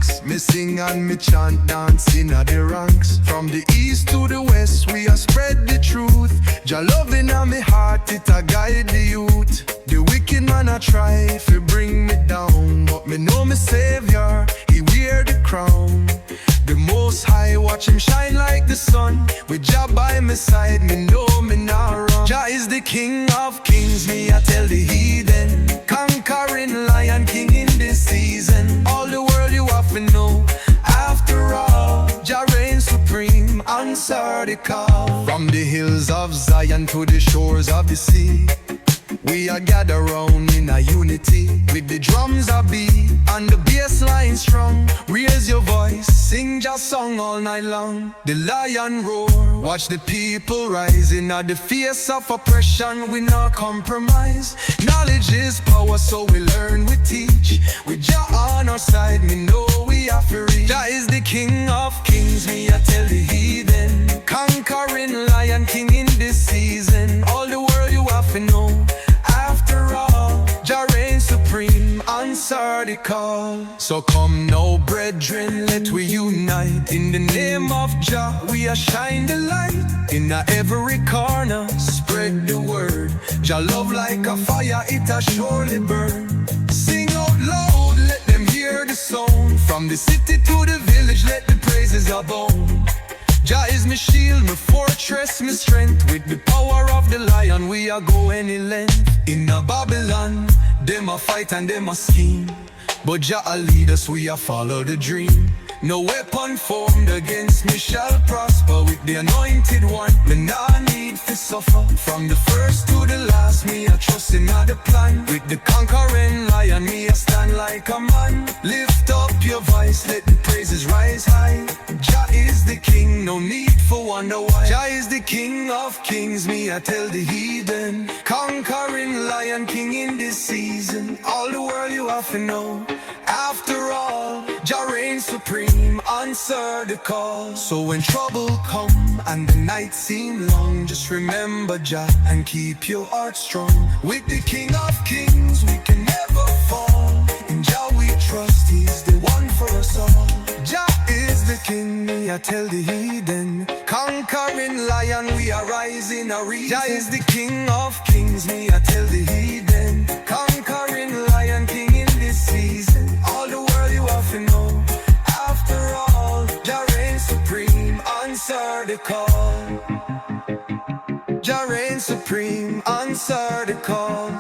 thanks. Me sing and me chant, dancing at the ranks. From the east to the west, we are spread the truth. Jah loving in me heart, it a guide the youth. The wicked man a try to bring me down, but me know me savior, he wear the crown. The Most High watch him shine like the sun. With Jah by my side, me know me not wrong. Jah is the King of kings, me I tell the heathen. Conquering Lion King in this season. All the world you have to know. After all, Jah reigns supreme, answer the call. From the hills of Zion to the shores of the sea, we are gathered round in a unity. With the drums a beat and the bass line strong. Raise your voice, sing Jah song all night long. The lion roar, watch the people rising. At the face of oppression, we not compromise. Knowledge is power, so we learn, we teach. With Jah on our side, me know we have to reach. Jah is the King of kings, me I tell the heathen. Conquering Lion King in this season. All the world you have to know. After all, Jah reigns supreme, answer the call. So come now, brethren, let we unite. In the name of Jah, we are shine the light. In every corner, spread the word. Jah love like a fire, it a surely burn. Sing out loud, let them hear the sound. From the city to the village, let the praises abound. Jah is my shield, my fortress, my strength. With the power of the lion, we are go any length. In a Babylon, them a fight and them a scheme, but Jah a lead us, we a follow the dream. No weapon formed against me shall prosper. With the anointed one, me nah need to suffer. From the first to the last, me a trust in the plan. With the conquering lion, me a stand like a man. Lift up your voice, let the praises rise high. Jah is the King, no need for wonder why. Jah is the King of kings, me I tell the heathen. Conquering Lion King in this season. All the world you have to know. After all, Jah reigns supreme, answer the call. So when trouble come and the night seem long, just remember Jah and keep your heart strong. With the King of kings, we can never fall. In Jah we trust, he's the one for us all. Jah is the King, me I tell the heathen. Conquering lion, we are rising a reason. Jah is the King of kings, me I tell the heathen. Conquering Lion King in this season. All the world you have to know. After all, Jah reigns supreme, answer the call. Jah reigns supreme, answer the call.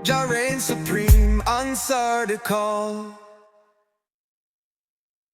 Jah reigns supreme, answer the call.